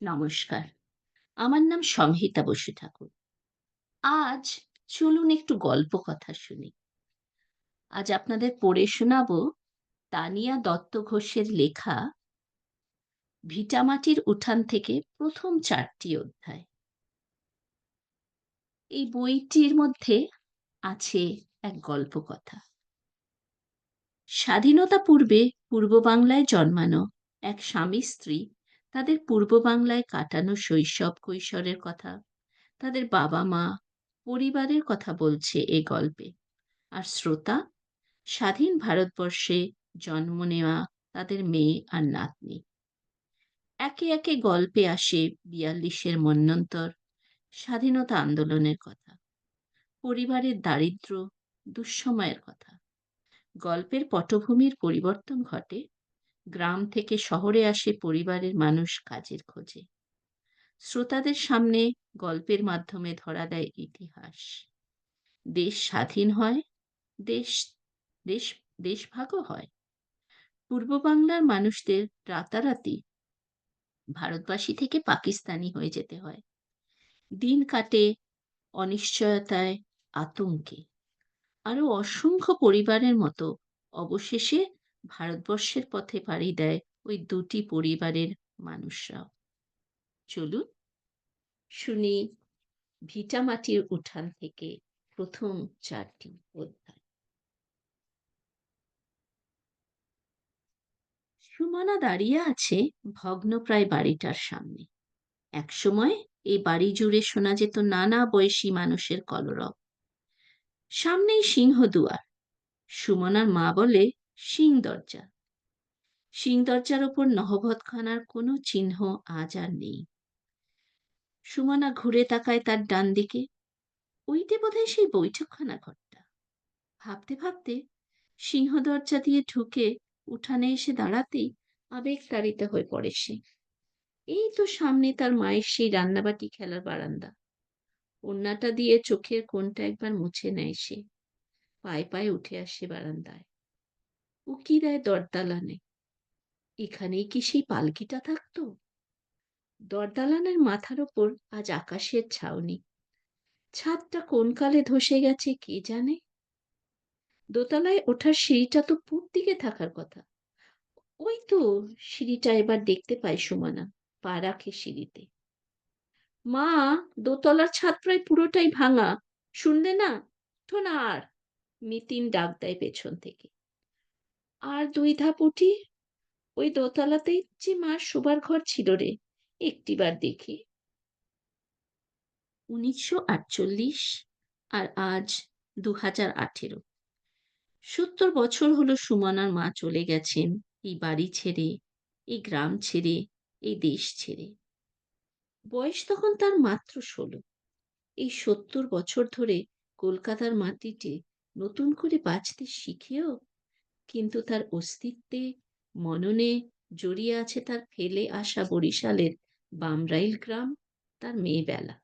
নমস্কার। আমার নাম সংহিতা বসু ঠাকুর। আজ চলুন একটু গল্প কথা শুনি। আজ আপনাদের পড়ে শোনাবো তানিয়া দত্ত ঘোষের লেখা 'ভিটামাটির উঠান' থেকে ১ম ৪টি অধ্যায়। এই বইটির মধ্যে আছে এক গল্প কথা। স্বাধীনতা পূর্বে পূর্ব বাংলায় জন্মানো এক স্বামী-স্ত্রী তাদের পূর্ব বাংলায় কাটানো শৈশব কৈশোরের কথা, তাদের বাবা-মা, পরিবারের কথা বলছে এ গল্পে। আর শ্রোতা স্বাধীন ভারতবর্ষে জন্ম নেওয়া তাদের মেয়ে আর নাতনি। একে একে গল্পে আসে ৪২-এর মন্বন্তর, স্বাধীনতা আন্দোলনের কথা, পরিবারের দারিদ্র্য, দুঃসময়ের কথা। গল্পের পটভূমির পরিবর্তন ঘটে, গ্রাম থেকে শহরে আসে পরিবারের মানুষ কাজের খোঁজে। শ্রোতাদের সামনে গল্পের মাধ্যমে ধরা দেয় ইতিহাস। দেশ স্বাধীন হয়, দেশ দেশ দেশভাগও হয়। পূর্ব বাংলার মানুষদের রাতারাতি ভারতবাসী থেকে পাকিস্তানি হয়ে যেতে হয়। দিন কাটে অনিশ্চয়তায়, আতঙ্কে। আরো অসংখ্য পরিবারের মতো অবশেষে ভারতবর্ষের পথে পাড়ি দেয় ওই দুটি পরিবারের মানুষরাও। চলুন শুনি ভিটামাটির উঠান থেকে ১ম ৪টি অধ্যায়। সুমনা দাঁড়িয়ে আছে ভগ্নপ্রায় বাড়িটার সামনে। একসময় এই বাড়ি জুড়ে শোনা যেত নানা বয়সী মানুষের কলরব। সামনেই সিংহদুয়ার। সুমনার মা বলে সিং দরজা। সিং দরজার ওপর নহবতখানার কোনো চিহ্ন আজ আর নেই। সুমনা ঘুরে তাকায় তার ডান দিকে। ওইটে বোধহয় সেই বৈঠকখানা ঘরটা। ভাবতে ভাবতে সিংহ দরজা দিয়ে ঢুকে উঠানে এসে দাঁড়াতেই আবেগতাড়িত হয়ে পড়ে সে। এই তো সামনে তার মায়ের সেই রান্নাবাটি খেলার বারান্দা। ওড়নাটা দিয়ে চোখের কোণটা একবার মুছে নেয় সে। পায়ে পায়ে উঠে আসে বারান্দায়। উঁকি দেয় দরদালানে। এখানেই কি সেই পালকিটা থাকতো? দরদালানের মাথার ওপর আজ আকাশের ছাউনি। ছাদটা কোন কালে ধসে গেছে কে জানে। দোতলায় ওঠার সিঁড়িটা তো পূব দিকে থাকার কথা। ওই তো সিঁড়িটা এবার দেখতে পায় সুমনা। পা রাখে সিঁড়িতে। মা, দোতলার ছাদ প্রায় পুরোটাই ভাঙা। শুনলে না? ওঠো না আর। নিতিন ডাক দেয় পেছন থেকে। আর ২ ধাপ উঠি, ওই দোতলাতেই যে মার শোবার ঘর ছিল রে, একটিবার দেখি। ১৯৪৮ আর আজ ২০১৮। ৭০ বছর হলো সুমনার মা চলে গেছেন এই বাড়ি ছেড়ে, এই গ্রাম ছেড়ে, এই দেশ ছেড়ে। বয়স তখন তার মাত্র ১৬। এই ৭০ বছর ধরে কলকাতার মাটিতে নতুন করে বাঁচতে শিখেও কিন্তু তার অস্তিত্বে, মননে জড়িয়ে আছে তার ফেলে আসা বরিশালের বামরাইল গ্রাম, তার মেয়েবেলা।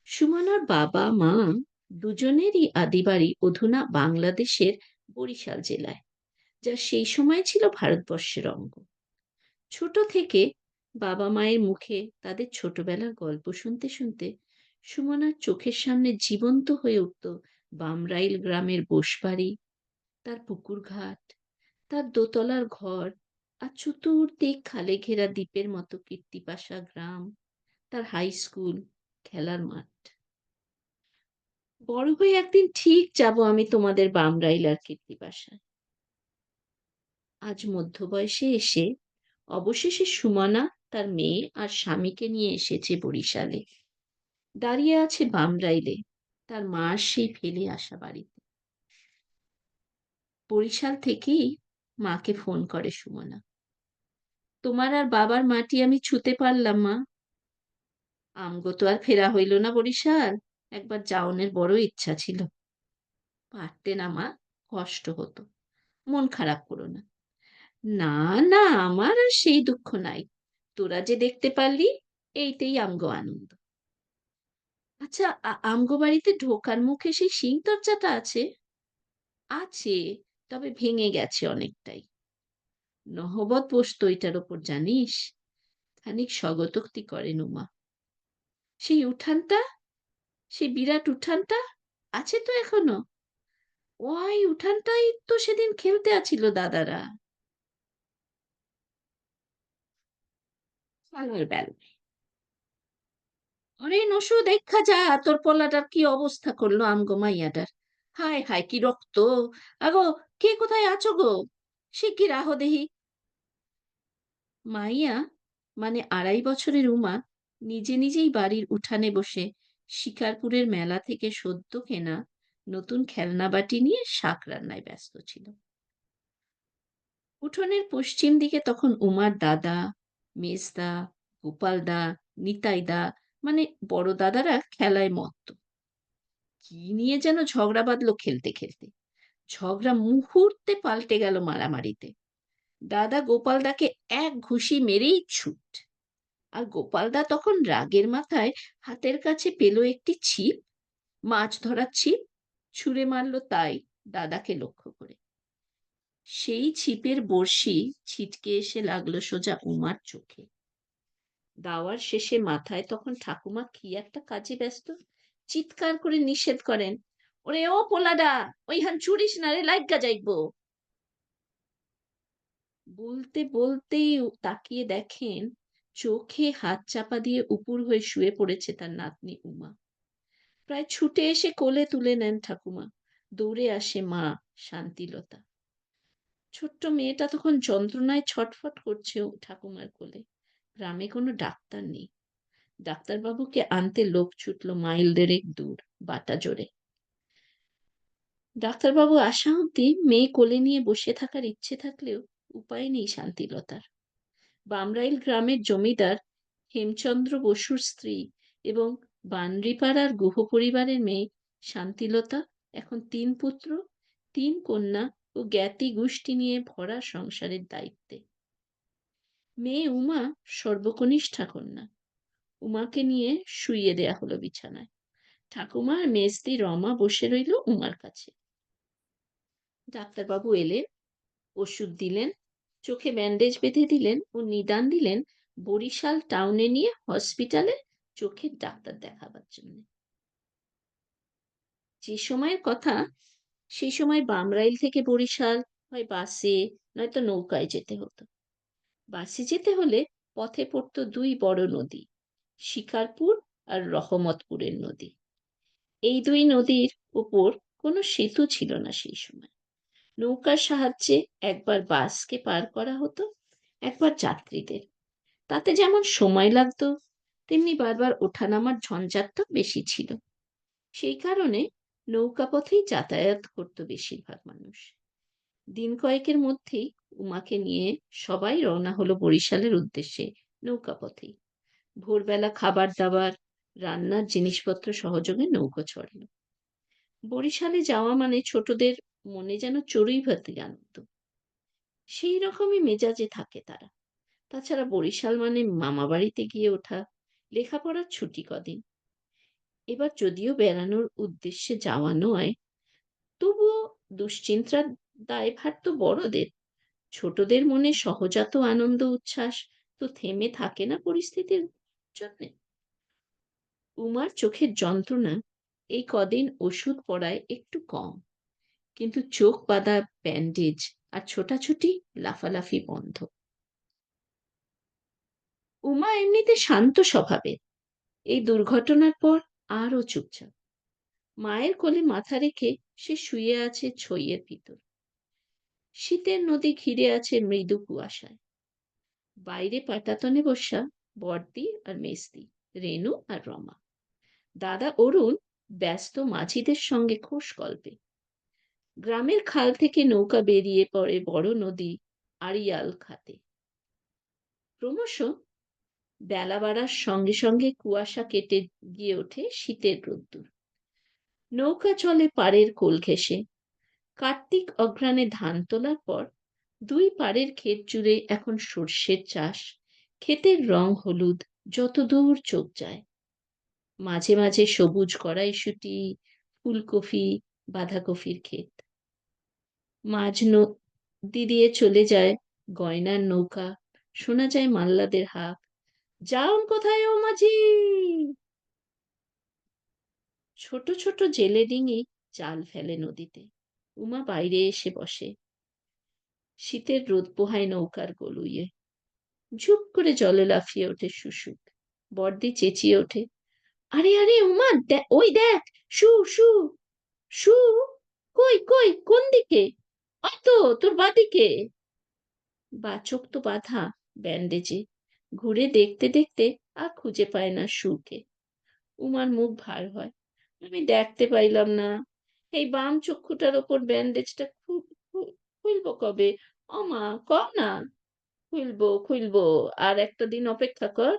সুমনার বাবা-মা দুজনেরই আদি বাড়ি অধুনা বাংলাদেশের বরিশাল জেলায়, যা সেই সময় ছিল ভারতবর্ষের অঙ্গ। ছোট থেকে বাবা-মায়ের মুখে তাদের ছোটবেলার গল্প শুনতে শুনতে সুমনার চোখের সামনে জীবন্ত হয়ে উঠত বামরাইল গ্রামের বসবাড়ি, তার পুকুর ঘাট, তার দোতলার ঘর, আর চতুর্দিক খালে ঘেরা দ্বীপের মতো কীর্তিপাশা গ্রাম, তার হাই স্কুল, খেলার মাঠ। বড় হয়ে একদিন ঠিক যাব আমি তোমাদের বামরাইল আর কীর্তিপাশায়। আজ মধ্যবয়সে এসে অবশেষে সুমনা তার মেয়ে আর স্বামীকে নিয়ে এসেছে বরিশালে। দাঁড়িয়ে আছে বামরাইলে, তার মার সেই ফেলে আসা বাড়িতে। বরিশাল থেকেই মাকে ফোন করে সুমনা। তোমার আর বাবার মাটি আমি ছুঁতে পারলাম মা। আমগো তো আর ফেরা হইল না বরিশাল। একবার যাওনের বড় ইচ্ছা ছিল। পারতে না মা, কষ্ট হতো। মন খারাপ করো না। না, না, আমার আর সেই দুঃখ নাই। তোরা যে দেখতে পারলি, এইতেই আমগো আনন্দ। আচ্ছা, আমগো বাড়িতে ঢোকার মুখে সেই সিং দরজাটা আছে? আছে, তবে ভেঙে গেছে অনেকটাই। নহবত বসতো এটার ওপর জানিস? খানিক স্বগতোক্তি করেন উমা। সেই উঠানটা, সেই বিরাট উঠানটা আছে তো এখনো? ওই উঠানটাই তো সেদিন খেলতে আছিল দাদারা। খেলার বেলা, আরে নসু দেখা যা তোর পোলাটার কি অবস্থা করলো আমগো মাইয়াটার। হায় হায় কি রক্ত! আগো, কে কোথায় আছো গো? শিগগির আহো দেহি। মাইয়া, মানে 2.5 বছরের উমা, নিজে নিজেই বাড়ির উঠানে বসে শিকারপুরের মেলা থেকে সদ্য কেনা নতুন খেলনাবাটি নিয়ে শাক রান্নায় ব্যস্ত ছিল। উঠোনের পশ্চিম দিকে তখন উমার দাদা, মেজদা, গোপালদা, নিতাইদা, মানে বড় দাদারা খেলায় মত্ত। কি নিয়ে যেন ঝগড়া বাঁধলো খেলতে খেলতে। ঝগড়া মুহূর্তে পাল্টে গেল মারামারিতে। দাদা গোপালদাকে এক ঘুষি মেরেই ছুট। আর গোপালদা তখন রাগের মাথায় হাতের কাছে পেল একটি ছিপ, মাছ ধরার ছিপ, ছুঁড়ে মারল তাই দাদাকে লক্ষ্য করে। সেই ছিপের বড়শি ছিটকে এসে লাগলো সোজা উমার চোখে। দাওয়ার শেষে মাথায় তখন ঠাকুমা কি একটা কাজে ব্যস্ত, চিৎকার করে নিষেধ করেন, ওরে ও পোলাডা, ওইখান চুরিস না রে, লাইগা যাইবো। বলতে বলতেই তাকিয়ে দেখেন চোখে হাত চাপা দিয়ে উপুর হয়ে শুয়ে পড়েছে তার নাতনি উমা। প্রায় ছুটে এসে কোলে তুলে নেন ঠাকুমা। দৌড়ে আসে মা শান্তিলতা। ছোট্ট মেয়েটা তখন যন্ত্রণায় ছটফট করছে ঠাকুমার কোলে। গ্রামে কোনো ডাক্তার নেই। ডাক্তারবাবুকে আনতে লোক ছুটল মাইল 1.5 দূর, বাটা জোরে। ডাক্তারবাবু আসা অব্দি মেয়ে কোলে নিয়ে বসে থাকার ইচ্ছে থাকলেও উপায় নেই শান্তিলতার। বামরাইল গ্রামের জমিদার হেমচন্দ্র বসুর স্ত্রী এবং বানরিপাড়ার গুহ পরিবারের মেয়ে শান্তিলতা এখন 3 পুত্র, 3 কন্যা ও জ্ঞাতি গোষ্ঠী নিয়ে ভরা সংসারের দায়িত্বে। মেয়ে উমা সর্বকনিষ্ঠা কন্যা। উমাকে নিয়ে শুইয়ে দেয়া হলো বিছানায়। ঠাকুমা আর মেজদি রমা বসে রইল উমার কাছে। ডাক্তারবাবু এলেন, ওষুধ দিলেন, চোখে ব্যান্ডেজ বেঁধে দিলেন ও নিদান দিলেন বরিশাল টাউনে নিয়ে হসপিটালে চোখের ডাক্তার দেখাবার জন্য। যে সময়ের কথা, সেই সময় বামরাইল থেকে বরিশাল হয় বাসে নয়তো নৌকায় যেতে হতো। বাসে যেতে হলে পথে পড়তো 2 বড় নদী, শিকারপুর আর রহমতপুরের নদী। এই 2 নদীর উপর কোনো সেতু ছিল না সেই সময়। নৌকার সাহায্যে একবার বাসকে পার করা হতো, একবার যাত্রীদের। তাতে যেমন সময় লাগতো, তেমনি বারবার ওঠানামার ঝঞ্ঝাটটা বেশি ছিল। সেই কারণে নৌকা পথেই যাতায়াত করত বেশিরভাগ মানুষ। দিন কয়েকের মধ্যেই উমাকে নিয়ে সবাই রওনা হলো বরিশালের উদ্দেশ্যে নৌকা পথেই। ভোরবেলা খাবার দাবার, রান্নার জিনিসপত্র সহযোগে নৌকো চড়ল। বরিশালে যাওয়া মানে ছোটদের মনে যেন চড়ুই ভাতি আনন্দ। সেই রকমই মেজাজে থাকে তারা। তাছাড়া বরিশাল মানে মামাবাড়িতে গিয়ে ওঠা, লেখাপড়ার ছুটি কদিন। এবার যদিও বেড়ানোর উদ্দেশ্যে যাওয়া নয়, তবুও দুশ্চিন্তার দায়ভার তো বড়দের। ছোটদের মনে সহজাত আনন্দ উচ্ছ্বাস তো থেমে থাকে না পরিস্থিতির জন্যে। উমার চোখের যন্ত্রণা এই কদিন ওষুধ পড়ায় একটু কম, কিন্তু চোখ বাঁধা ব্যান্ডেজ আর ছোটাছুটি লাফালাফি বন্ধ। উমা এমনিতে শান্ত স্বভাবের, এই দুর্ঘটনার পর আরো চুপচাপ। মায়ের কোলে মাথা রেখে সে শুয়ে আছে ছইয়ের ভিতর। শীতের নদী ঘিরে আছে মৃদু কুয়াশায়। বাইরে পাটাতনে বসা বড়দি আর মেজদি, রেনু আর রমা। দাদা অরুণ ব্যস্ত মাঝিদের সঙ্গে খোশ গল্পে। গ্রামের খাল থেকে নৌকা বেরিয়ে পড়ে বড় নদী আড়িয়াল খাতে। ক্রমশ বেলা বাড়ার সঙ্গে সঙ্গে কুয়াশা কেটে গিয়ে ওঠে শীতের রোদ্দুর। নৌকা চলে পাড়ের কোল ঘেঁষে। কার্তিক অঘ্রাণে ধান তোলার পর 2 পাড়ের ক্ষেত জুড়ে এখন সর্ষের চাষ। ক্ষেতের রং হলুদ যতদূর চোখ যায়। মাঝে মাঝে সবুজ কড়াইশুঁটি, ফুলকপি, বাঁধাকপির ক্ষেত। মাঝ নদী দিয়ে চলে যায় গয়নার নৌকা, শোনা যায় মাল্লাদের হাঁক, যাউন কোথায় ও মাঝি? ছোট ছোট জেলে ডিঙি জাল ফেলে নদীতে। উমা বাইরে এসে বসে। শীতের রোদ পোহায় নৌকার গলুইয়ে। ঝুপ করে জলে লাফিয়ে ওঠে শুশুক। বড়দি চেঁচিয়ে ওঠে, আরে আরে উমা, ওই দেখ, শু শু শু। কই কই কোন দিকে? ওই তো তোর বাঁদিকে। বাচক তো বাঁধা ব্যান্ডেজে। ঘুরে দেখতে দেখতে আর খুঁজে পায় না শুকে। উমার মুখ ভার হয়। আমি দেখতে পাইলাম না। এই বাম চক্ষুটার ওপর ব্যান্ডেজটা খুলবো কবে? ও মা, কও না। খুলবো খুলবো, আর একটা দিন অপেক্ষা কর।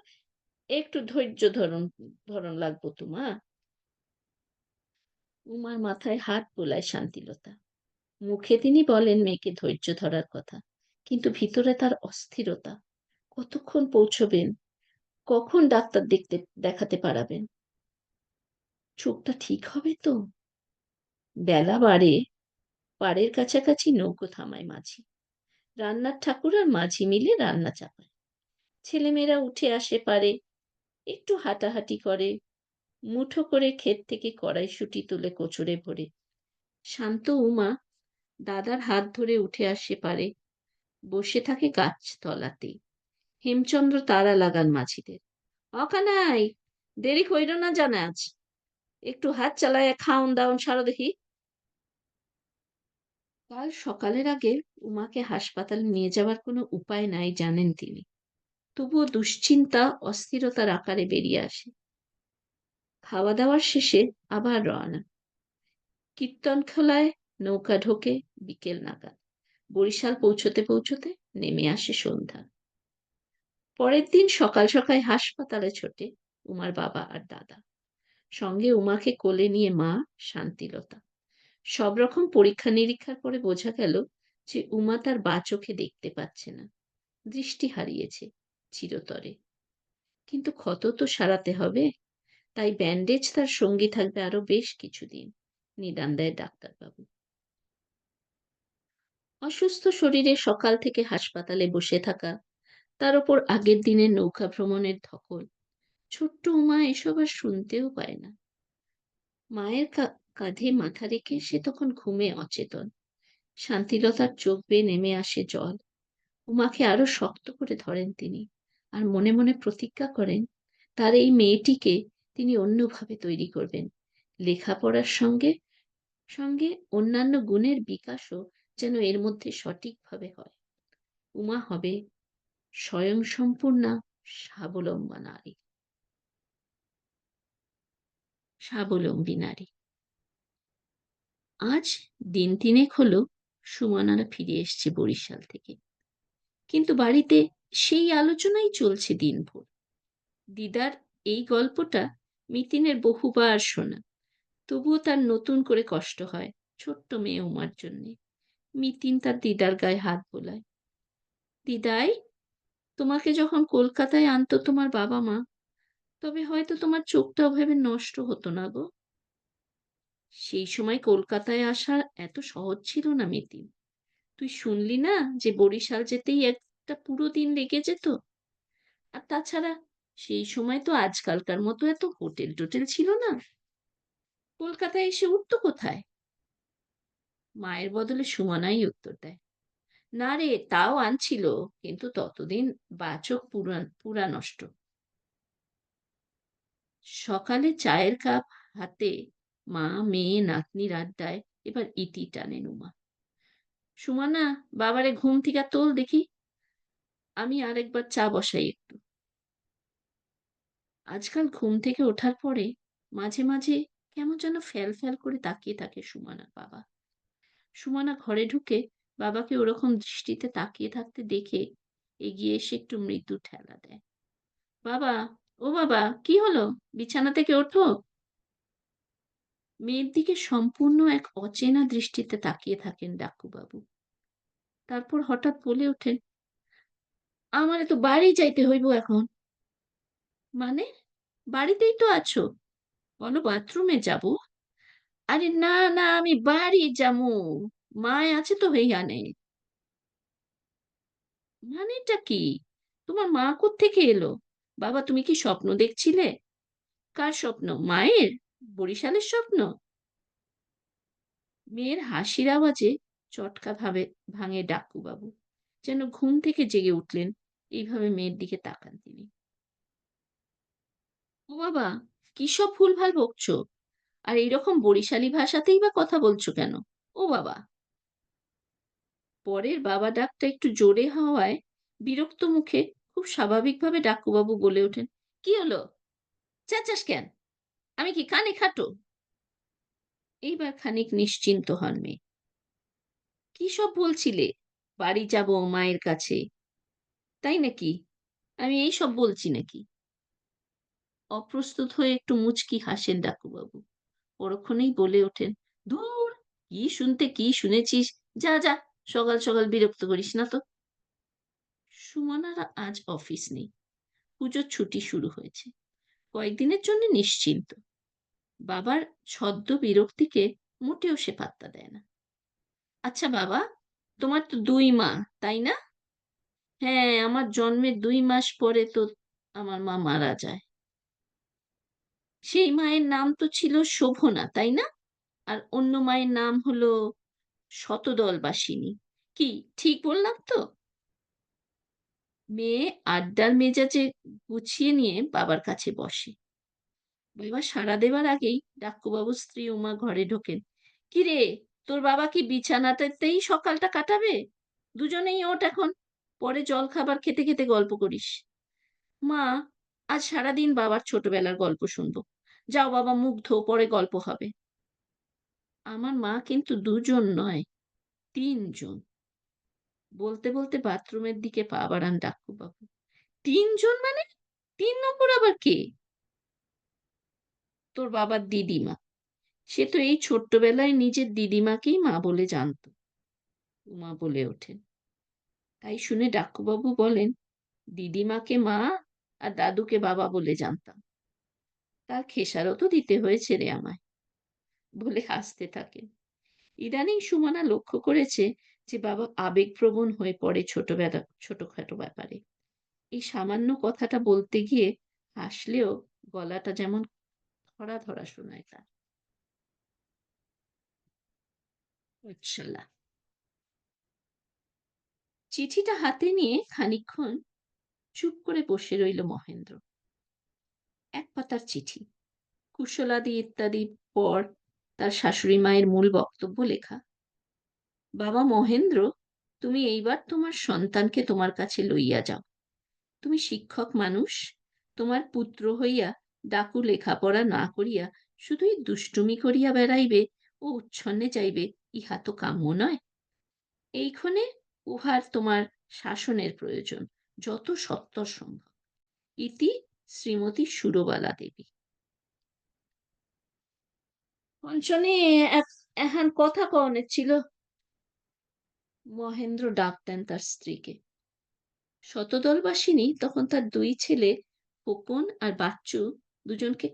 একটু ধৈর্য ধরন ধরন লাগবো তোমা। উমার মাথায় হাত বোলায় শান্তিলতা। মুখে তিনি বলেন মেয়েকে ধৈর্য ধরার কথা, কিন্তু ভিতরে তার অস্থিরতা। কতক্ষণ পৌঁছবেন? কখন ডাক্তার দেখাতে পারাবেন? চোখটা ঠিক হবে তো? বেলা বাড়ে। পাড়ের কাছাকাছি নৌকো থামায় মাঝি। রান্নার ঠাকুর আর মাঝি মিলে রান্না চাপায়। ছেলেমেয়েরা উঠে আসে পারে, একটু হাঁটাহাঁটি করে, মুঠো করে ক্ষেত থেকে কড়াইশুঁটি তুলে কোচরে ভরে। শান্ত উমা দাদার হাত ধরে উঠে আসে পারে, বসে থাকে গাছতলাতেই। হেমচন্দ্র তাড়া লাগান মাঝিদের, অকানাই, দেরি কইর না জানাজ, একটু হাত চালাইয়া খাওন দাওন সারো দেখি। কাল সকালের আগে উমাকে হাসপাতালে নিয়ে যাওয়ার কোনো উপায় নাই জানেন তিনি। তবুও দুশ্চিন্তা অস্থিরতার আকারে বেরিয়ে আসে। খাওয়া দাওয়ার শেষে আবার রওনা। কীর্তনখোলায় নৌকা ঢোকে বিকেল নাগাদ। বরিশাল পৌঁছতে পৌঁছতে নেমে আসে সন্ধ্যা। পরের দিন সকাল সকাল হাসপাতালে ছোটে উমার বাবা আর দাদা। সঙ্গে উমাকে কোলে নিয়ে মা শান্তিলতা। সব রকম পরীক্ষা নিরীক্ষার পরে বোঝা গেল যে উমা তার বাঁ চোখে দেখতে পাচ্ছে না, দৃষ্টি হারিয়েছে চিরতরে। কিন্তু ক্ষত তো সারাতে হবে, তাই ব্যান্ডেজ তার সঙ্গী থাকবে আরো বেশ কিছুদিন, নিদান দেয় ডাক্তারবাবু। অসুস্থ শরীরে সকাল থেকে হাসপাতালে বসে থাকা, তার উপর আগের দিনের নৌকা ভ্রমণের ধকল। ছোট্ট উমা এসব আর শুনতেও পায় না। মায়ের কাঁধে মাথা রেখে সে তখন ঘুমে অচেতন। শান্তিলতার চোখ বেয়ে নেমে আসে জল। উমাকে আরো শক্ত করে ধরেন তিনি, আর মনে মনে প্রতিজ্ঞা করেন তার এই মেয়েটিকে তিনি অন্যভাবে তৈরি করবেন। লেখাপড়ার সঙ্গে সঙ্গে অন্যান্য গুণের বিকাশও যেন এর মধ্যে সঠিকভাবে হয়। উমা হবে স্বয়ংসম্পূর্ণা স্বাবলম্বা নারী। স্বাবলম্বী নারী। আজ দিন তিনেক হলো সুমনারা ফিরে এসছে বরিশাল থেকে। কিন্তু বাড়িতে সেই আলোচনাই চলছে দিনভর। দিদার এই গল্পটা মিতিনের বহুবার শোনা। তবুও তার নতুন করে কষ্ট হয় ছোট্ট মেয়ে উমার জন্যে। মিতিন তার দিদার গায়ে হাত বোলায়। দিদাই, তোমাকে যখন কলকাতায় আনতো তোমার বাবা মা, তবে হয়তো তোমার চোখটা ওভাবে নষ্ট হতো না গো। সেই সময় কলকাতায় আসা এত সহজ ছিল না মিতিন। তুই শুনলি না যে বরিশাল যেতেই একটা পুরো দিন লেগে যেত? আর তাছাড়া সেই সময় তো আজকালকার মতো এত হোটেল টোটেল ছিল না। কলকাতায় এসে উঠতো কোথায়? মায়ের বদলে সুমনাই উত্তর দেয়, না রে, তাও আনছিল, কিন্তু ততদিন বাচক পুরা পুরা নষ্ট। সকালে চায়ের কাপ হাতে মা মেয়ে নাতনির আড্ডায় এবার ইতি টানেন উমা। সুমনা, বাবারে ঘুম থেকে তোল দেখি, আমি আরেকবার চা বসাই একটু। আজকাল ঘুম থেকে ওঠার পরে মাঝে মাঝে কেমন যেন ফ্যাল ফ্যাল করে তাকিয়ে থাকে সুমনার বাবা। সুমনা ঘরে ঢুকে বাবাকে ওরকম দৃষ্টিতে তাকিয়ে থাকতে দেখে এগিয়ে এসে একটু মৃদু ঠেলা দেয়। বাবা, ও বাবা, কি হলো? বিছানা থেকে ওঠো। মেয়ের দিকে সম্পূর্ণ এক অচেনা দৃষ্টিতে তাকিয়ে থাকেন ডাক্কুবাবু। তারপর হঠাৎ বলে ওঠেন, আমারে তো বাড়ি যাইতে হইব এখন। মানে? বাড়িতেই তো আছো, বলো বাথরুমে যাব। আরে না না, আমি বাড়ি যামু, মায় আছে তো হইয়ানে। মানেটা কি? তোমার মা কোত্থেকে এলো? বাবা, তুমি কি স্বপ্ন দেখছিলে? কার স্বপ্ন? মায়ের? বরিশালের স্বপ্ন? মেয়ের হাসির আওয়াজে চটকা ভাবে ভাঙে ডাক্কুবাবু। যেন ঘুম থেকে জেগে উঠলেন। এইভাবে মেয়ের দিকে তাকান তিনি। ও বাবা! কি সব ভুলভাল বকছো? আর এইরকম বরিশালী ভাষাতেই বা কথা বলছো কেন? ও বাবা! পরের বাবা ডাকটা একটু জোরে হওয়ায় বিরক্ত মুখে খুব স্বাভাবিকভাবে ডাক্কুবাবু বলে ওঠেন, কি হলো? চেঁচাস কেন? আমি কি কানে খাটো? এইবার খানিক নিশ্চিন্ত হন মেয়ে। কি সব বলছিলে? বাড়ি যাবো মায়ের কাছে। তাই নাকি? আমি এইসব বলছি নাকি? অপ্রস্তুত হয়ে একটু মুচকি হাসেন ডাক্কুবাবু। পরক্ষণেই বলে ওঠেন, ধুর! কি শুনতে কি শুনেছিস? যা, যা, সকাল সকাল বিরক্ত করিস না তো। সুমনার আজ অফিস নেই। পুজোর ছুটি শুরু হয়েছে। কয়েকদিনের জন্য নিশ্চিন্ত। বাবার ছদ্ম বিরক্তিকে মোটেও সে পাত্তা দেয় না। আচ্ছা বাবা, তোমার তো ২ মা, তাই না? হ্যাঁ, আমার জন্মের ২ মাস পরে তো আমার মা মারা যায়। সেই মায়ের নাম তো ছিল শোভনা, তাই না? আর অন্য মায়ের নাম হলো শতদলবাসিনী। কি ঠিক বললাম তো? মেয়ে আড্ডার মেজাজে গুছিয়ে নিয়ে বাবার কাছে বসে। বাবা সাড়া দেবার আগেই ডাক্কুবাবুর স্ত্রী উমা ঘরে ঢোকেন। কিরে, তোর বাবা কি বিছানাটাতেই সকালটা কাটাবে? দুজনেই ওঠ এখন। পরে জলখাবার খেতে খেতে গল্প করিস। মা, আজ সারাদিন বাবার ছোটবেলার গল্প শুনবো। যাও বাবা, মুখ ধো, পরে গল্প হবে। আমার মা কিন্তু ২ জন নয়, ৩ জন। বলতে বলতে বাথরুমের দিকে পা বাড়ান ডাক্কুবাবু। ৩ জন মানে? ৩ নম্বর আবার কে? তোর বাবার দিদিমা। সে তো এই ছোট্টবেলায় নিজের দিদিমাকেই মা বলে জানত। উমা বলে ওঠেন। তাই শুনে ডাক্কুবাবু বলেন, দিদিমাকে মা আর দাদুকে বাবা বলে জানতাম। তার খেসারতও দিতে হয়েছে রে আমায়, বলে হাসতে থাকেন। ইদানিং সুমনা লক্ষ্য করেছে যে বাবা আবেগপ্রবণ হয়ে পড়ে ছোটখাটো ব্যাপারে। এই সামান্য কথাটা বলতে গিয়ে হাসলেও গলাটা যেমন ধরা ধরা শোনায় তার। ওচ্ছলা। চিঠিটা হাতে নিয়ে খানিকক্ষণ চুপ করে বসে রইল মহেন্দ্র। এক পাতার চিঠি। কুশলাদি ইত্যাদি পর তার শাশুড়ি মায়ের মূল বক্তব্য লেখা। বাবা মহেন্দ্র, তুমি এইবার তোমার সন্তানকে তোমার কাছে লইয়া যাও। তুমি শিক্ষক মানুষ। তোমার পুত্র হইয়া ডাকু লেখাপড়া না করিয়া শুধুই দুষ্টুমি করিয়া বেড়াইবে ও উচ্ছন্নে যাইবে, ইহা তো কাম্য নয়। এইক্ষণে উহার তোমার শাসনের প্রয়োজন, যত সত্বর সম্ভব। ইতি শ্রীমতী সুরবালা দেবী। অঞ্চনে এহান কথা কওনের ছিল। মহেন্দ্র ডাক দেন তার স্ত্রীকে। শতদলবাসিনী তখন তার ২ ছেলে খোকন আর বাচ্চু দুজনকে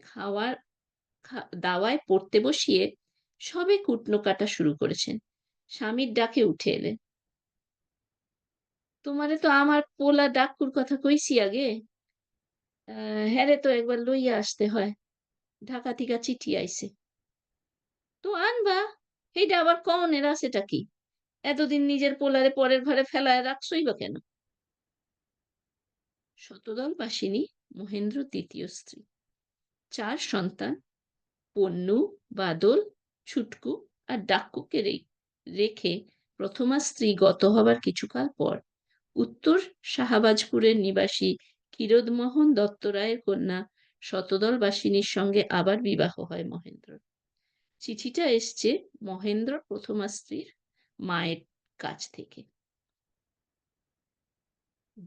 দাওয়ায় পড়তে বসিয়ে সবে কুটনো কাটা শুরু করেছেন। স্বামীর ডাকে উঠে এলেন। তোমারে তো আমার পোলা ডাক্কুর কথা কইছি আগে। হ্যারে তো একবার লইয়া আসতে হয়। ঢাকা থিকা চিঠি আইছে। তো আনবা, এইটা আবার কওনের আছেটা কি? এতদিন নিজের পোলারে পরের ঘরে ফেলায় রাখছই বা কেন? শতদলবাসিনী মহেন্দ্র ২য় স্ত্রী। ৪ সন্তান, পন্নু, বাদল, ছুটকু আর ডাক্কুকে রেখে প্রথমা স্ত্রী গত হবার কিছুকাল পর উত্তর শাহবাজপুরের নিবাসী ক্ষীরোদমোহন দত্ত রায়ের কন্যা শতদলবাসিনীর সঙ্গে আবার বিবাহ হয় মহেন্দ্রর। চিঠিটা এসছে মহেন্দ্রর প্রথমা স্ত্রীর মায়ের কাছ থেকে।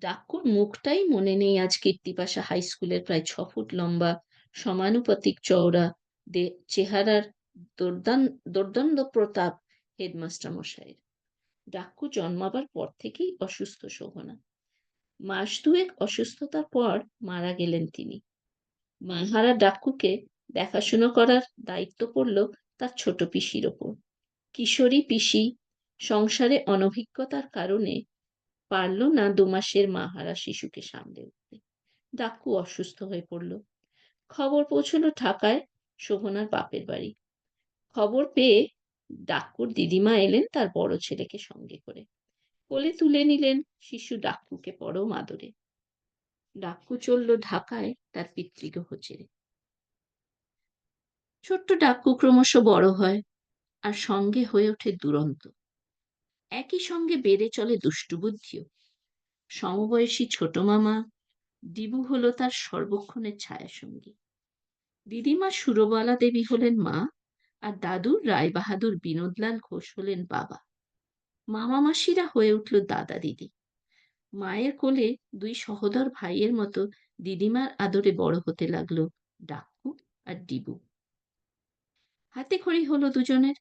ডাক্কুর মুখটাই মনে নেই আজ কীর্তিপাশা হাই স্কুলের প্রায় ৬ ফুট লম্বা, সমানুপাতিক চওড়া চেহারার দোর্দণ্ড প্রতাপ হেডমাস্টার মশাইয়ের। ডাক্কু জন্মাবার পর থেকেই অসুস্থ শোভনা। মাস ২ অসুস্থতার পর মারা গেলেন তিনি। মাহারা ডাক্কুকে দেখাশুনো করার দায়িত্ব পড়ল তার ছোট পিসির ওপর। কিশোরী পিসি সংসারে অনভিজ্ঞতার কারণে পারল না ২ মাসের মাহারা শিশুকে সামলে উঠতে। ডাক্কু অসুস্থ হয়ে পড়ল। খবর পৌঁছলো ঢাকায় শোভনার বাপের বাড়ি। খবর পেয়ে ডাক্কুর দিদিমা এলেন তার বড় ছেলেকে সঙ্গে করে। কোলে তুলে নিলেন শিশু ডাক্কুকে পরম আদরে। ডাক্কু চলল ঢাকায় তার পিতৃগৃহ ছেড়ে। ছোট্ট ডাক্কু ক্রমশ বড় হয় আর সঙ্গে হয়ে ওঠে দুরন্ত। একই সঙ্গে বেড়ে চলে দুষ্টু বুদ্ধিও। সমবয়সী ছোট মামা দিবু হলো তার সর্বক্ষণের ছায়াসঙ্গী। দিদিমা সুরবালা দেবী হলেন মা, আর দাদু রায়বাহাদুর বিনোদলাল ঘোষ হলেন বাবা। মামা মাসিরা হয়ে উঠল দাদা দিদি। মায়ের কোলে দুই সহোদর ভাইয়ের মতো দিদিমার আদরে বড় হতে লাগলো ডাক্কু আর ডিবু। হাতে খড়ি হলো দুজনের।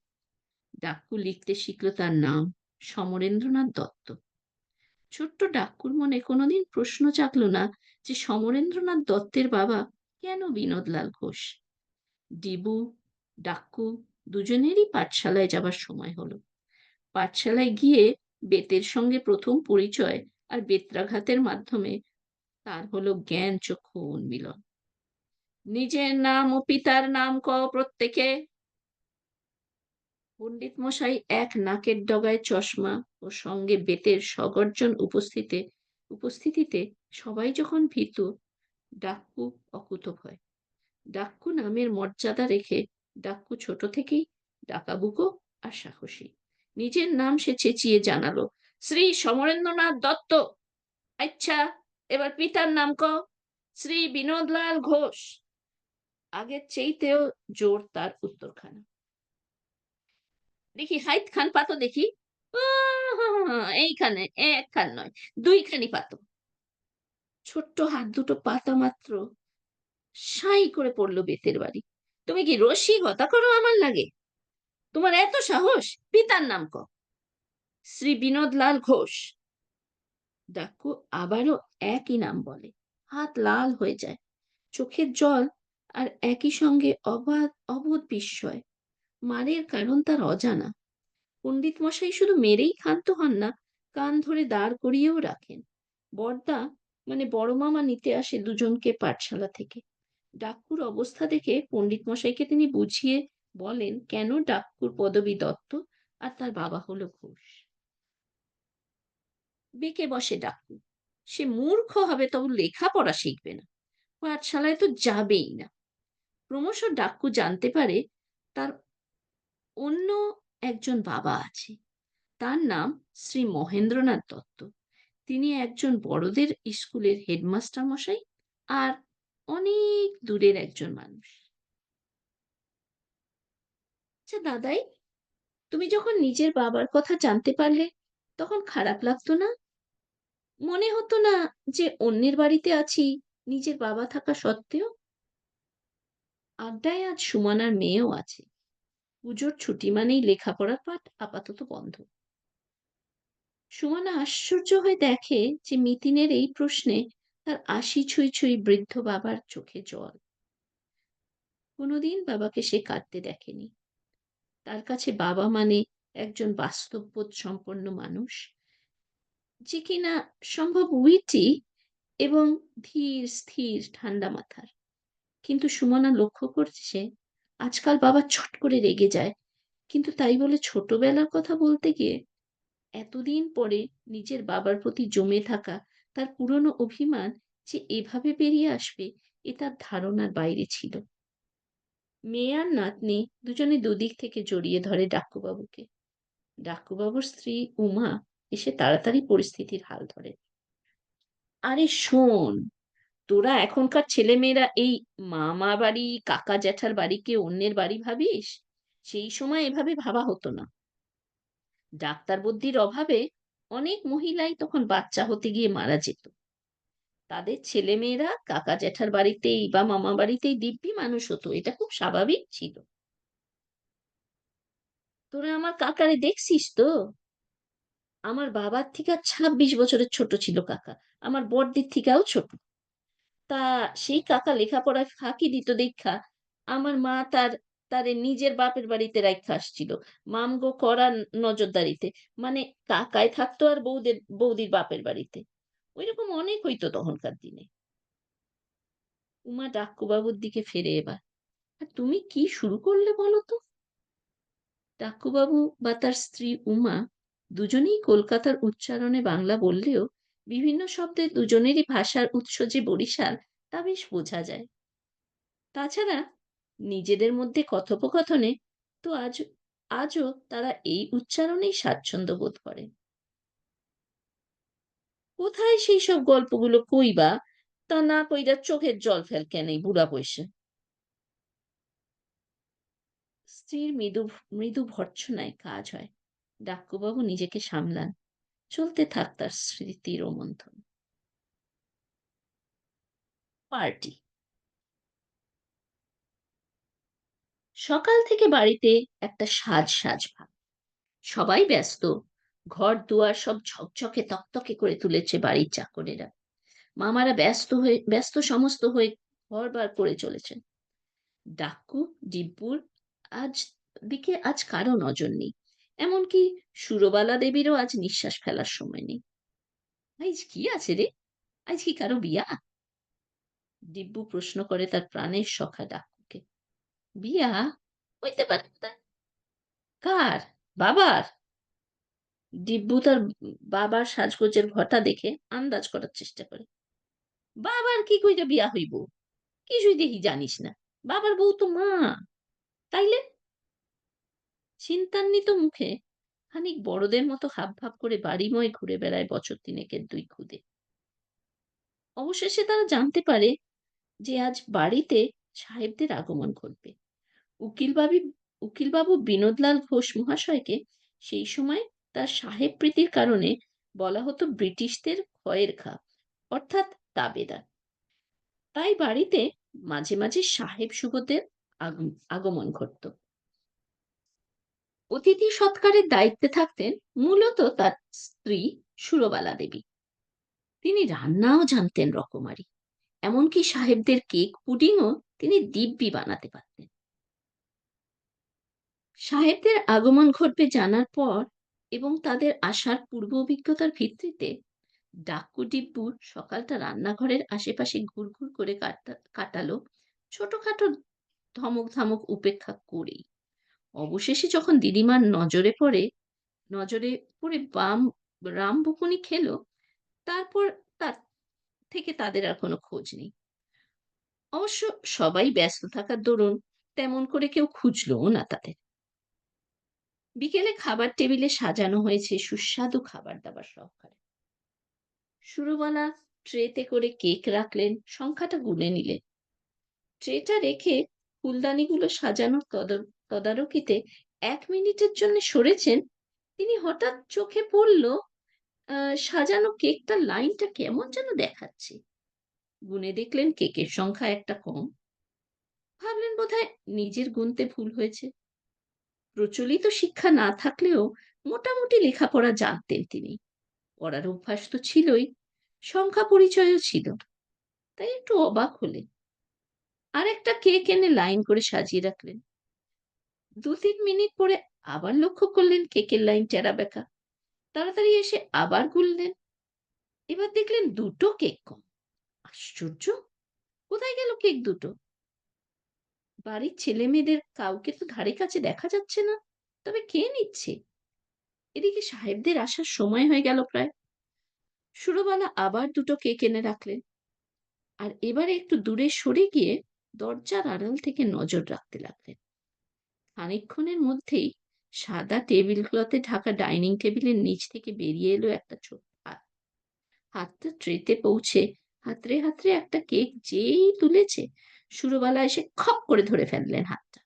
ডাক্কু লিখতে শিখল তার নাম সমরেন্দ্রনাথ দত্ত। ছোট্ট ডাক্কুর মনে কোনোদিন প্রশ্ন জাগলো না যে সমরেন্দ্রনাথ দত্তের বাবা কেন বিনোদলাল ঘোষ। ডিবু, ডাক্কু দুজনেরই পাঠশালায় যাবার সময় হলো। পাঠশালায় গিয়ে বেতের সঙ্গে প্রথম পরিচয়, আর বেত্রাঘাতের মাধ্যমে তার হলো জ্ঞান চক্ষু উন্মিলন। নিজের নাম ও পিতার নাম প্রত্যেকে। পণ্ডিত মশাই এক নাকের ডগায় চশমা ও সঙ্গে বেতের সগর্জন উপস্থিতিতে সবাই যখন ভীতু, ডাক্কু অকুতভয়। ডাক্কু নামের মর্যাদা রেখে ডাক্কু ছোট থেকেই ডাকাবুকো আর সাহসী। নিজের নাম সে চেঁচিয়ে জানালো, শ্রী সমরেন্দ্রনাথ দত্ত। আচ্ছা, এবার পিতার নাম শ্রী বিনোদলাল ঘোষ। আগের চেয়েতেও জোর তার উত্তরখানা। দেখি হাইত খান পাতো দেখি। এইখানে একখান নয়, দুইখানি পাতো। ছোট্ট হাত দুটো পাতা মাত্র সাই করে পড়লো বেতের বাড়ি। তুমি কি রসিকতা করো আমার লাগে? তোমার এত সাহস? পিতার নাম শ্রী বিনোদলাল ঘোষ। ডাক্কু আবারও একই নাম বলে। হাত লাল হয়ে যায়, চোখের জল, আর একই সঙ্গে অবোধ বিস্ময়। মারের কারণ তার অজানা। পণ্ডিত মশাই শুধু মেরেই ক্ষান্ত হন না, কান ধরে দাঁড় করিয়েও রাখেন। বড়দা মানে বড় মামা নিতে আসে দুজনকে পাঠশালা থেকে। ডাক্কুর অবস্থা দেখে পণ্ডিত মশাইকে তিনি বুঝিয়ে বলেন কেন ডাক্কুর পদবী দত্ত আর তার বাবা হলো ঘোষ। বেঁকে বসে ডাক্কু। সে মূর্খ হবে, তবু লেখাপড়া শিখবে না, পাঠশালায় তো যাবেই না। ক্রমশ ডাক্কু জানতে পারে তার অন্য একজন বাবা আছে। তার নাম শ্রী মহেন্দ্রনাথ দত্ত। তিনি একজন বড়দের স্কুলের হেডমাস্টার মশাই, আর অনেক দূরের একজন মানুষ। আচ্ছা দাদাই, তুমি যখন নিজের বাবার কথা জানতে পারলে তখন খারাপ লাগতো না? মনে হতো না যে অন্যের বাড়িতে আছি নিজের বাবা থাকা সত্ত্বেও? আড্ডায় আজ সুমনার মেয়েও আছে। পুজোর ছুটি মানেই লেখাপড়ার পাঠ আপাতত বন্ধ। সুমনা আশ্চর্য হয়ে দেখে যে মিতিনের এই প্রশ্নে তার আশি ছুঁই ছুঁই বৃদ্ধ বাবার চোখে জল। কোনোদিন বাবাকে সে কাঁদতে দেখেনি। তার কাছে বাবা মানে একজন বাস্তববোধ সম্পন্ন মানুষ, যে কিনা সম্ভব উইটি এবং ধীর স্থির ঠান্ডা মাথার। কিন্তু সুমনা লক্ষ্য করছে আজকাল বাবা ছট করে রেগে যায়, কিন্তু তাই বলে ছোটবেলার কথা বলতে গিয়ে এতদিন পরে নিজের বাবার প্রতি জমে থাকা তার পুরনো অভিমান যে এভাবে বেরিয়ে আসবে, এ তার ধারণার বাইরে ছিল। মেয়ে আর নাতনি দুজনে দুদিক থেকে জড়িয়ে ধরে ডাক্কুবাবুকে। ডাক্কুবাবুর স্ত্রী উমা এসে তাড়াতাড়ি পরিস্থিতির হাল ধরে। আরে শোন, তোরা এখনকার ছেলেমেয়েরা এই মামা বাড়ি কাকা জ্যাঠার বাড়িকে অন্যের বাড়ি ভাবিস? সেই সময় এভাবে ভাবা হতো না। ডাক্তার বুদ্ধির অভাবে অনেক মহিলাই তখন বাচ্চা হতে গিয়ে মারা যেত। তাদের ছেলেমেয়েরা কাকা জ্যাঠার বাড়িতেই বা মামা বাড়িতেই দিব্যি মানুষ হতো, এটা খুব স্বাভাবিক ছিল। তোরা আমার কাকারে দেখছিস তো? আমার বাবার থেকে 26 বছরের ছোট ছিল কাকা, আমার বড়দির থেকেও ছোট। তা সেই কাকা লেখাপড়ায় ফাঁকি দিত দেখা আমার মা তারে নিজের বাপের বাড়িতে রাইখা আসছিল, মামগো কড়া নজরদারিতে। মানে কাকায় থাকতো আর বৌদির বাপের বাড়িতে। ওইরকম অনেক হইতো তখনকার দিনে। উমা ডাক্কুবাবুর দিকে ফেরে এবার। আর তুমি কি শুরু করলে বলো তো? ডাক্কুবাবু বা তার স্ত্রী উমা দুজনেই কলকাতার উচ্চারণে বাংলা বললেও বিভিন্ন শব্দে দুজনেরই ভাষার উৎস যে বরিশাল তা বেশ বোঝা যায়। তাছাড়া নিজেদের মধ্যে কথোপকথনে তো আজও তারা এই উচ্চারণেই স্বাচ্ছন্দ্য বোধ করে। কোথায় সেই সব গল্পগুলো কইবা, তা না কইরা চোখের জল ফেল কেন এই বুড়া বয়সে? স্ত্রীর মৃদু মৃদু ভর্ৎসনায় কাজ হয়। ডাক্কুবাবু নিজেকে সামলান। চলতে থাক তার স্মৃতির রোমন্থন। পার্টি। সকাল থেকে বাড়িতে একটা সাজ ভাব। সবাই ব্যস্ত। ঘর দুয়ার সব ঝকঝকে তকতকে করে তুলেছে বাড়ির চাকরেরা। মামারা ব্যস্ত সমস্ত হয়ে ঘর-বার করে চলেছেন। ডাক্কু, ডিব্বুর আজ আজ কারো নজর নেই। এমনকি সুরবালা দেবীরও আজ নিঃশ্বাস ফেলার সময় নেই। আইজ কি আছে রে? আইজ কি কারো বিয়া? দিব্যু প্রশ্ন করে তার প্রাণের সখা ডাক্কুকে। বিয়া? হইতে পারে তা। কার? বাবার? দিব্যু তার বাবার সাজগোজের ঘটা দেখে আন্দাজ করার চেষ্টা করে। বাবার কি কইরা বিয়া হইব? কিছুই দেখি জানিস না। বাবার বউ তো মা। তাইলে? চিন্তান্বিত মুখে খানিক বড়দের মতো হাবভাব করে বাড়িময় ঘুরে বেড়ায় বছর তিনেকের দুই খুদে। অবশেষে তারা জানতে পারে যে আজ বাড়িতে সাহেবদের আগমন ঘটবে। উকিলবাবি উকিলবাবু বিনোদলাল ঘোষ মহাশয়কে সেই সময় তার সাহেব প্রীতির কারণে বলা হতো ব্রিটিশদের ভয়ের ঘা, অর্থাৎ তাবেদার। তাই বাড়িতে মাঝে মাঝে সাহেব সুবোধের আগমন ঘটত। অতিথি সৎকারের দায়িত্বে থাকতেন মূলত তার স্ত্রী সুরবালা দেবী। তিনি রান্নাও জানতেন রকমারি। এমনকি সাহেবদের কেক পুডিংও তিনি দিব্যি বানাতে পারতেন। সাহেবদের আগমন ঘটবে জানার পর এবং তাদের আসার পূর্ব অভিজ্ঞতার ভিত্তিতে ডাক্কু ডিব্বু সকালটা রান্নাঘরের আশেপাশে ঘুরঘুর করে কাটালো ছোটখাটো ধমক ধামক উপেক্ষা করেই। অবশেষে যখন দিদিমার নজরে পড়ে রাম বকুনি খেলো, তারপর তার থেকে তাদের আর কোনো খোঁজ নেই। অবশ্য সবাই ব্যস্ত থাকার দরুন তেমন করে কেউ খুঁজলোও না তাদের। বিকেলে খাবার টেবিলে সাজানো হয়েছে সুস্বাদু খাবার দাবার সহকারে। সুরবালা ট্রেতে করে কেক রাখলেন, সংখ্যাটা গুনে নিলেন। ট্রেটা রেখে ফুলদানিগুলো সাজানোর তদারকিতে 1 মিনিটের জন্য সরেছেন। তিনি হঠাৎ চোখে পড়ল সাজানো কেকটার লাইনটা কেমন যেন দেখাচ্ছে। গুনে দেখলেন কেকের সংখ্যা একটা কম। ভাবলেন বোধহয় নিজের গুনতে ভুল হয়েছে। প্রচলিত শিক্ষা না থাকলেও মোটামুটি লেখাপড়া জানতেন তিনি। পড়ার অভ্যাস তো ছিলই, সংখ্যা পরিচয়ও ছিল। তাই একটু অবাক হলেন। আরেকটা কেক এনে লাইন করে সাজিয়ে রাখলেন। 2-3 মিনিট পরে আবার লক্ষ্য করলেন কেকের লাইন টেরা বেঁকা। তাড়াতাড়ি এসে আবার গুনলেন। এবার দেখলেন দুটো কেক কম। আশ্চর্য! কোথায় গেল কেক দুটো? বাড়ির ছেলে মেয়েদের কাউকে তো ধারে কাছে দেখা যাচ্ছে না। তবে কে নিচ্ছে? এদিকে সাহেবদের আসার সময় হয়ে গেল প্রায়। সুরবালা আবার দুটো কেক এনে রাখলেন। আর এবারে একটু দূরে সরে গিয়ে দরজার আড়াল থেকে নজর রাখতে লাগলেন। খানিকক্ষণের মধ্যেই সাদা টেবিল ক্লথে ঢাকা ডাইনিং টেবিলের নিচ থেকে বেরিয়ে এলো একটা ছোট হাত। হাতটা ট্রেতে পৌঁছে হাতড়ে হাতড়ে একটা কেক যেই তুলেছে, সুরবালা এসে খপ করে ধরে ফেললেন হাতটা।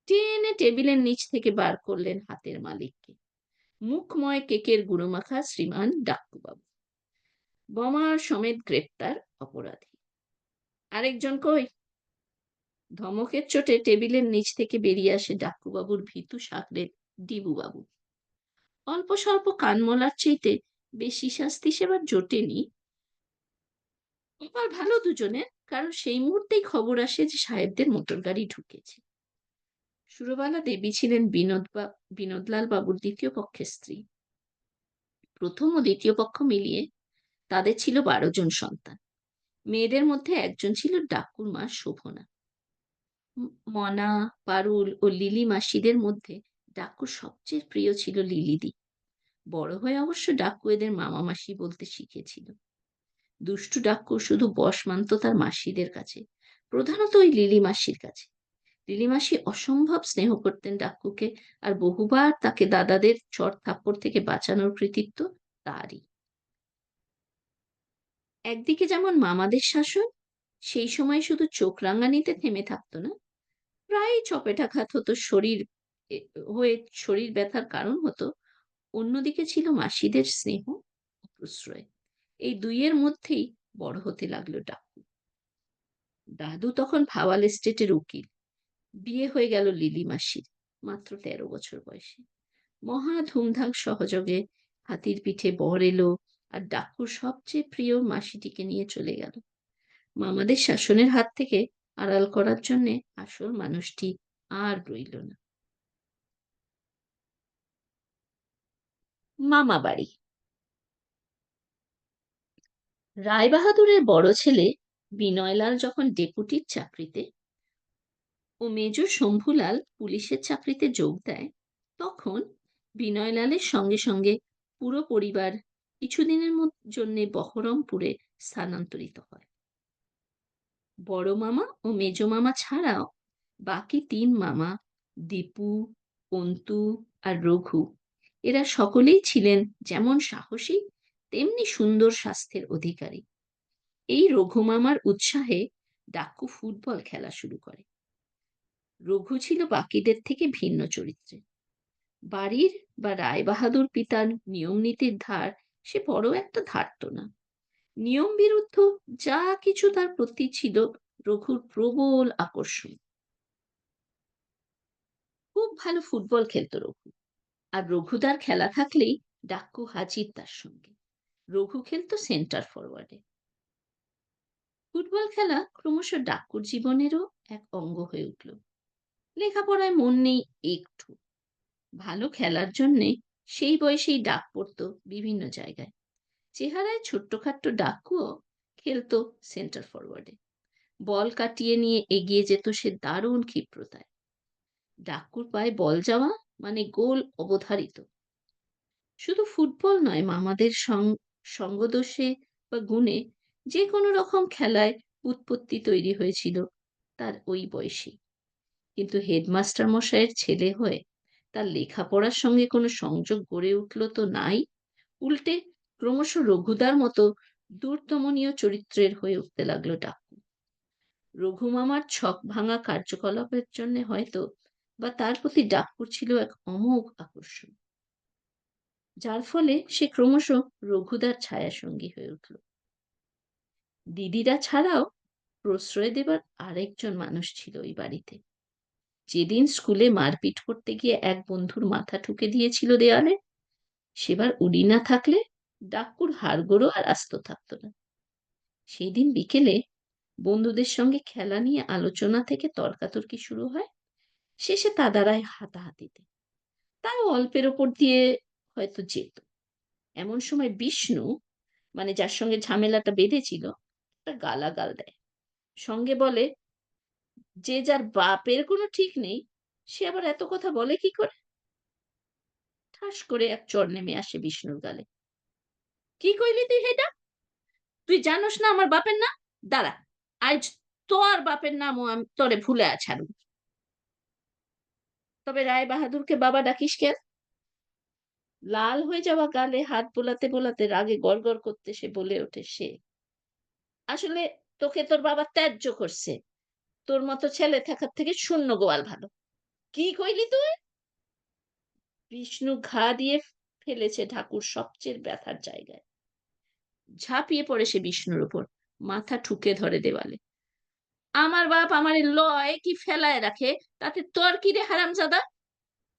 টেনে টেবিলের নিচ থেকে বার করলেন হাতের মালিককে, মুখময় কেকের গুঁড়োমাখা শ্রীমান ডাক্কুবাবু। বোমা সমেত গ্রেপ্তার অপরাধী। আরেকজন কই? ধমকের চোটে টেবিলের নিচ থেকে বেরিয়ে আসে ডাক্কুবাবুর ভীতু শাকরের ডিবুবাবু। অল্প স্বল্প কানমলার চেয়েতে বেশি শাস্তি সেবার জোটেনি। কপাল ভালো দুজনের, কারণ সেই মুহূর্তেই খবর আসে যে সাহেবদের মোটর গাড়ি ঢুকেছে। সুরবালা দেবী ছিলেন বিনোদলাল বাবুর দ্বিতীয় পক্ষের স্ত্রী। প্রথম ও দ্বিতীয় পক্ষ মিলিয়ে তাদের ছিল 12 জন সন্তান। মেয়েদের মধ্যে একজন ছিল ডাক্কুর মা শোভনা। মনা, পারুল ও লিলি মাসিদের মধ্যে ডাক্কুর সবচেয়ে প্রিয় ছিল লিলিদি। বড় হয়ে অবশ্য ডাক্কু এদের মামা মাসি বলতে শিখেছিল। দুষ্টু ডাক্কু শুধু বশ মানত তার মাসিদের কাছে, প্রধানত ওই লিলি মাসির কাছে। লিলি মাসি অসম্ভব স্নেহ করতেন ডাক্কুকে, আর বহুবার তাকে দাদাদের চড় থাপ্পড় থেকে বাঁচানোর কৃতিত্ব তারই। একদিকে যেমন মামাদের শাসন, সেই সময় শুধু চোখ রাঙানিতে থেমে থাকতো না, প্রায়ই চপেটাঘাত হতো, এ হয়ে শরীর ব্যথার কারণ হতো। অন্যদিকে ছিল মাসিদের স্নেহ ও প্রশ্রয়। এই ২ এর মধ্যেই বড় হতে লাগলো ডাক্কু। দাদু তখন ভাওয়াল এস্টেটের উকিল। বিয়ে হয়ে গেল লিলি মাসির, মাত্র ১৩ বছর বয়সে। মহা ধুমধাম সহযোগে হাতির পিঠে বর এলো, আর ডাক্কুর সবচেয়ে প্রিয় মাসিটিকে নিয়ে চলে গেল। মামাদের শাসনের হাত থেকে আড়াল করার জন্যে আসল মানুষটি আর রইল না। মামাবাড়ি। রায়বাহাদুরের বড় ছেলে বিনয়লাল যখন ডেপুটির চাকরিতে ও মেজ শম্ভুলাল পুলিশের চাকরিতে যোগ দেয়, তখন বিনয়লালের সঙ্গে সঙ্গে পুরো পরিবার কিছুদিনের জন্যে বহরমপুরে স্থানান্তরিত হয়। বড় মামা ও মেজ মামা ছাড়াও বাকি ৩ মামা দীপু, অন্তু আর রঘু, এরা সকলেই ছিলেন যেমন সাহসী তেমনি সুন্দর স্বাস্থ্যের অধিকারী। এই রঘু মামার উৎসাহে ডাক্কু ফুটবল খেলা শুরু করে। রঘু ছিল বাকিদের থেকে ভিন্ন চরিত্রে। বাড়ির বা রায়বাহাদুর পিতার নিয়ম নীতির ধার সে বড় একটা ধারত না। নিয়ম বিরুদ্ধ যা কিছু তার প্রতি ছিল রঘুর প্রবল আকর্ষণ। খুব ভালো ফুটবল খেলতো রঘু, আর রঘুদার খেলা থাকলেই ডাক্কু হাজির তার সঙ্গে। রঘু খেলতো সেন্টার ফরওয়ার্ডে। ফুটবল খেলা ক্রমশ ডাক্কুর জীবনেরও এক অঙ্গ হয়ে উঠল। লেখাপড়ায় মন নেই একটু। ভালো খেলার জন্যে সেই বয়সেই ডাক পড়তো বিভিন্ন জায়গায়। চেহারায় ছোট্টখাট্ট ডাক্কুও খেলতো সেন্টার ফরওয়ার্ডে। বল কাটিয়ে নিয়ে এগিয়ে যেত সে দারুণ ক্ষিপ্রতায়। ডাক্কুর পায়ে বল যাওয়া মানে গোল অবধারিত। শুধু ফুটবল নয়, মামাদের সঙ্গদোষে বা গুণে যে কোনো রকম খেলায় উৎপত্তি তৈরি হয়েছিল তার ওই বয়সী। কিন্তু হেডমাস্টার মশাইয়ের ছেলে হয়ে তার লেখাপড়ার সঙ্গে কোনো সংযোগ গড়ে উঠল তো নাই, উল্টে ক্রমশ রঘুদার মতো দূরদমনীয় চরিত্রের হয়ে উঠতে লাগলো ডাক্কু। রঘু মামার ছক ভাঙা কার্যকলাপের জন্য হয়তো বা তার প্রতি ডাক্কুর ছিল এক অমোঘ আকর্ষণ, যার ফলে সে ক্রমশ রঘুদার ছায়াসঙ্গী হয়ে উঠল। দিদিরা ছাড়াও প্রশ্রয় দেবার আরেকজন মানুষ ছিল ওই বাড়িতে। যেদিন স্কুলে মারপিট করতে গিয়ে এক বন্ধুর মাথা ঠুকে দিয়েছিল দেয়ালে, সেবার উডি না থাকলে ডাক্কুর হাড়গোড়ও আর আস্ত থাকতো না। সেই দিন বিকেলে বন্ধুদের সঙ্গে খেলা নিয়ে আলোচনা থেকে তর্কাতর্কি শুরু হয়, শেষে তা দাঁড়ায় হাতাহাতিতে। তাও অল্পের ওপর দিয়ে হয়তো যেত। এমন সময় বিষ্ণু, মানে যার সঙ্গে ঝামেলাটা বেঁধেছিল, একটা গালাগাল দেয়। সঙ্গে বলে, যে যার বাপের কোনো ঠিক নেই, সে আবার এত কথা বলে কি করে? ঠাস করে এক চড় নেমে আসে বিষ্ণুর গালে। কি কইলি তুই হেটা? তুই জানোস না আমার বাপের নাম? দাঁড়া, আজ তোর বাপের নামও আমি তোরে ভুলে ছাড়ুম। তবে রায় বাহাদুরকে বাবা ডাকিস কেন? লাল হয়ে যাওয়া গালে হাত বোলাতে বোলাতে রাগে গড়গড় করতে সে বলে ওঠে সে, আসলে তোকে তোর বাবা ত্যায্য করছে। তোর মতো ছেলে থাকার থেকে শূন্য গোয়াল ভালো। কি কইলি তুই? বিষ্ণু ঘা দিয়ে ফেলেছে ঠাকুর সবচেয়ে ব্যথার জায়গায়। ঝাঁপিয়ে পড়ে সে বিষ্ণুর উপর, মাথা ঠুকে ধরে দেওয়ালে। আমার বাপ আমারে লয় কি ফেলায় রাখে, তাতে তোর কি রে হারামজাদা?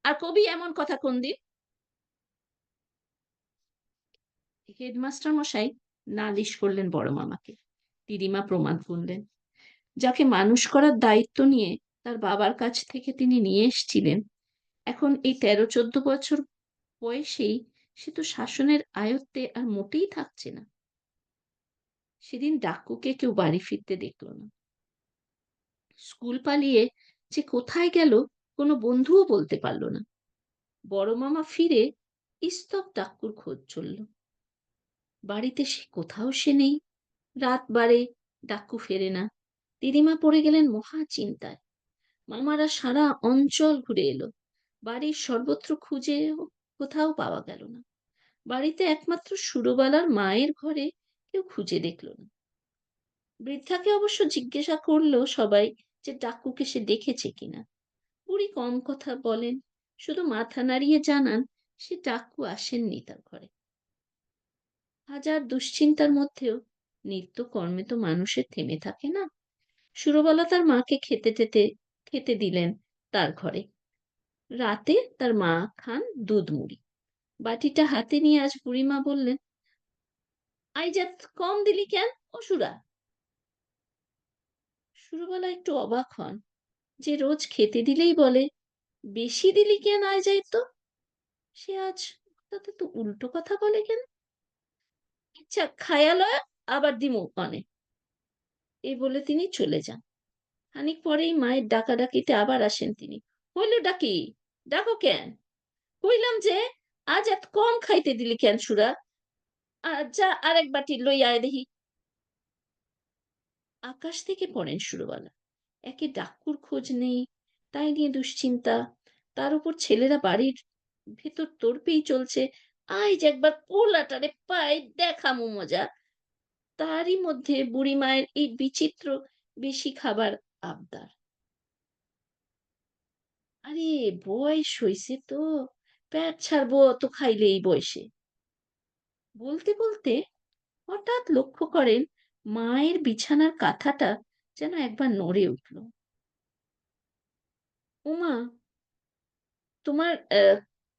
আর কবি এমন কথা কোন দিন? হেডমাস্টার মশাই নালিশ করলেন বড় মামাকে। দিদিমা প্রমাণ গুনলেন। যাকে মানুষ করার দায়িত্ব নিয়ে তার বাবার কাছ থেকে তিনি নিয়ে এসছিলেন, এখন এই ১৩-১৪ বছর বয়সেই সে তো শাসনের আয়ত্তে আর মোটেই থাকছে না। সেদিন ডাক্কুকে কেউ বাড়ি ফিরতে দেখল না। স্কুল পালিয়ে যে কোথায় গেল কোনো বন্ধুও বলতে পারল না। বড় মামা ফিরে ইস্তব ডাক্কুর খোঁজ চলল। বাড়িতে কোথাও সে নেই। রাত বাড়ে, ডাক্কু ফেরে না। দিদিমা পড়ে গেলেন মহা চিন্তায়। মামারা সারা অঞ্চল ঘুরে এলো, বাড়ির সর্বত্র খুঁজেও কোথাও পাওয়া গেল না। বাড়িতে একমাত্র সুরবালার মায়ের ঘরে কেউ খুঁজে দেখল না। বৃদ্ধাকে অবশ্য জিজ্ঞাসা করলো সবাই যে ডাক্কুকে সে দেখেছে কিনা। বুড়ি কম কথা বলেন, শুধু মাথা নাড়িয়ে জানান সে ডাক্কু আসেননি তার ঘরে। হাজার দুশ্চিন্তার মধ্যেও নিত্যকর্মে তো মানুষের থেমে থাকে না। সুরবালা তার মাকে খেতে দিলেন তার ঘরে। রাতে তার মা খান দুধ মুড়ি। বাটিটা হাতে নিয়ে আজ বুড়িমা বললেন, আই যা কম দিলি কেন ও সুরা? সুরবালা একটু অবাক হন, যে রোজ খেতে দিলেই বলে বেশি দিলি কেন আয় যাই তো, সে আজ তাতে তো উল্টো কথা বলে কেন? ইচ্ছা খায়া লয়, আবার দিমু অনে। এই বলে তিনি চলে যান। খানিক পরেই মায়ের ডাকাডাকিতে আবার আসেন তিনি। হইল ডাকি, ডাকো কেন? কইলাম যে আজ এত কম খাইতে দিলি কেন সুরা? যা আরেক বাটি লইয়া আয় দেখি। আকাশ থেকে পড়েন সুরবালা। একে ডাক্কুর খোঁজ নেই, তাই নিয়ে দুশ্চিন্তা। তার উপর ছেলেরা বাড়ির ভেতর তোড়পেই চলছে, আই যে একবার পোলাটারে পাই দেখামু মজা। তারই মধ্যে বুড়ি মায়ের এই বিচিত্র বেশি খাবার আবদার। আরে বয়স হইছে তো, পেট ছাড়বো অত খাইলে এই বয়সে। বলতে বলতে হঠাৎ লক্ষ্য করেন মায়ের বিছানার কাঁথাটা যেন একবার নড়ে উঠল। ওমা, তোমার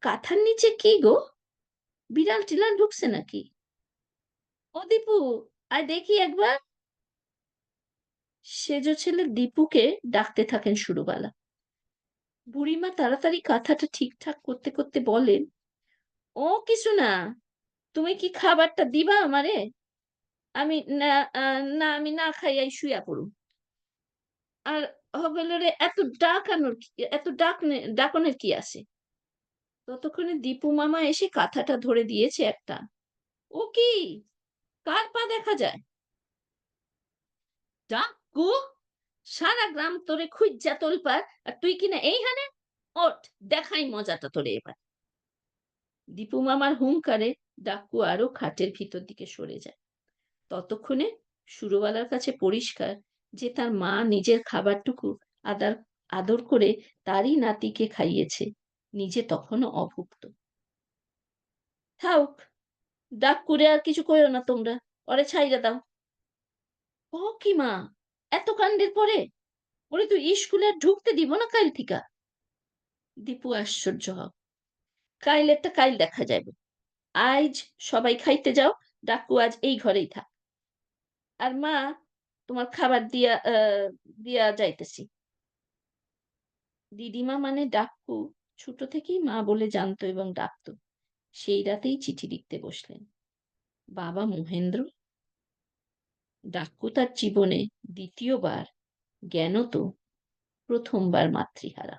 কাঁথার নিচে কি গো? বিড়াল টিড়াল ঢুকছে নাকি? ও দীপু, আয় দেখি একবার। সেজো ছেলে দীপুকে ডাকতে থাকেন সুরবালা। বুড়িমা তাড়াতাড়ি কাঁথাটা ঠিকঠাক করতে করতে বলেন, ও কিছু না, তুমি কি খাবারটা দিবা আমারে? আমি না, না আমি না খাইয়াই শুইয়া পড়ুম। আর হগলরে এত ডাকনের কি আছে? ততক্ষণে দীপু মামা এসে কাঁথাটা ধরে দিয়েছে একটা। ও কি, কার পা দেখা যায়? ডাক্কু, সারা গ্রাম তোরে খুঁজ্জা তোলপাড়, আর তুই কিনা এইখানে? ওঠ, দেখাই মজাটা তোরে এবার। দীপু মামার হুংকারে ডাক্কু আরো খাটের ভিতর দিকে সরে যায়। ততক্ষণে সুরবালার কাছে পরিষ্কার যে তার মা নিজের খাবারটুকু আদার আদর করে তারই নাতিকে খাইয়েছে, নিজে তখনও অভুক্ত। থাউক, ডাক্কুরে আর কিছু কইও না তোমরা, ওরে ছাইড়া দাও। ও কি মা, এত কাণ্ডের পরে ওরে তো স্কুলে আর ঢুকতে দিব না কাইল থিকা। দীপু আশ্চর্য হও, কাইলেরটা কাইল দেখা যাবে। আইজ সবাই খাইতে যাও, ডাক্কু আজ এই ঘরেই থাক। আর মা, তোমার খাবার দিয়া যাইতেছি। দিদিমা মানে ডাক্কু ছোট থেকেই মা বলে জানতো এবং ডাকতো। সেই রাতেই চিঠি লিখতে বসলেন। বাবা মহেন্দ্র। ডাক্কু তার জীবনে দ্বিতীয়বার, জ্ঞানত প্রথমবার মাতৃহারা।